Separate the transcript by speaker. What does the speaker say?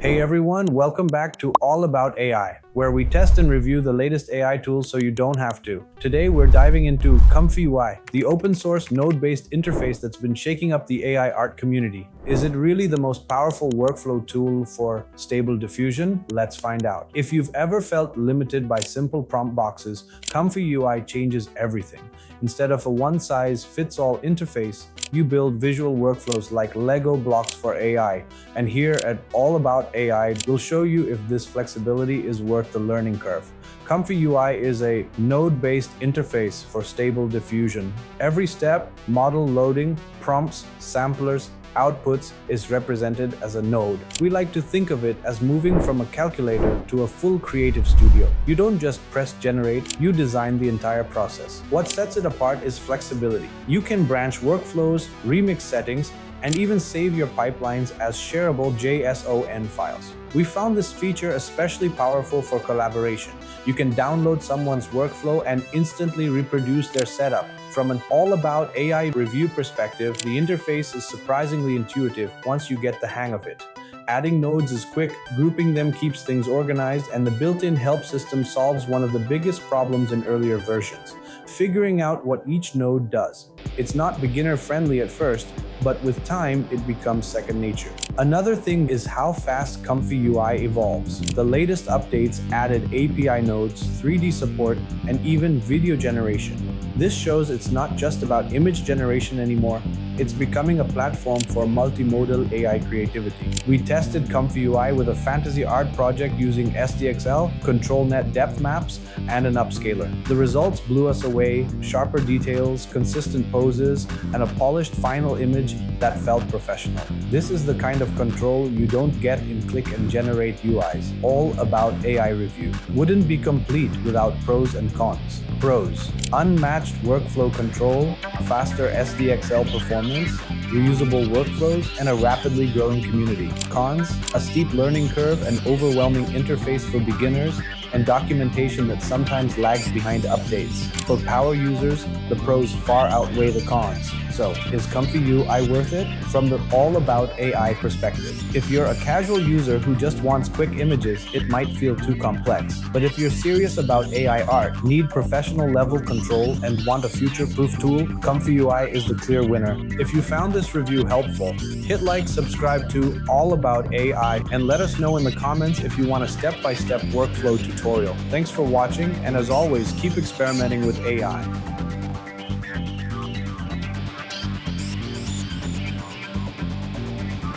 Speaker 1: Hey everyone, welcome back to All About AI, where we test and review the latest AI tools so you don't have to. Today we're diving into ComfyUI, the open source node-based interface that's been shaking up the AI art community. Is it really the most powerful workflow tool for stable diffusion? Let's find out. If you've ever felt limited by simple prompt boxes, ComfyUI changes everything. Instead of a one-size-fits-all interface, you build visual workflows like Lego blocks for AI. And here at All About AI, we'll show you if this flexibility is worth the learning curve. ComfyUI is a node-based interface for stable diffusion. Every step, model loading, prompts, samplers, outputs is represented as a node. We like to think of it as moving from a calculator to a full creative studio. You don't just press generate, you design the entire process. What sets it apart is flexibility. You can branch workflows, remix settings, and even save your pipelines as shareable JSON files. We found this feature especially powerful for collaboration. You can download someone's workflow and instantly reproduce their setup. From an all-about AI review perspective, the interface is surprisingly intuitive once you get the hang of it. Adding nodes is quick, grouping them keeps things organized, and the built-in help system solves one of the biggest problems in earlier versions: figuring out what each node does. It's not beginner-friendly at first, but with time, it becomes second nature. Another thing is how fast ComfyUI evolves. The latest updates added API nodes, 3D support, and even video generation. This shows it's not just about image generation anymore, it's becoming a platform for multimodal AI creativity. We tested ComfyUI with a fantasy art project using SDXL, ControlNet depth maps, and an upscaler. The results blew us away: sharper details, consistent poses, and a polished final image that felt professional. This is the kind of control you don't get in click and generate UIs. All About AI review wouldn't be complete without pros and cons. Pros: unmatched workflow control, faster SDXL performance, reusable workflows, and a rapidly growing community. Cons: a steep learning curve, an overwhelming interface for beginners, and documentation that sometimes lags behind updates. For power users, the pros far outweigh the cons. So, is ComfyUI worth it? From the All About AI perspective, if you're a casual user who just wants quick images, it might feel too complex. But if you're serious about AI art, need professional level control, and want a future-proof tool, ComfyUI is the clear winner. If you found this review helpful, hit like, subscribe to All About AI, and let us know in the comments if you want a step-by-step workflow tutorial. Thanks for watching, and as always, keep experimenting with AI.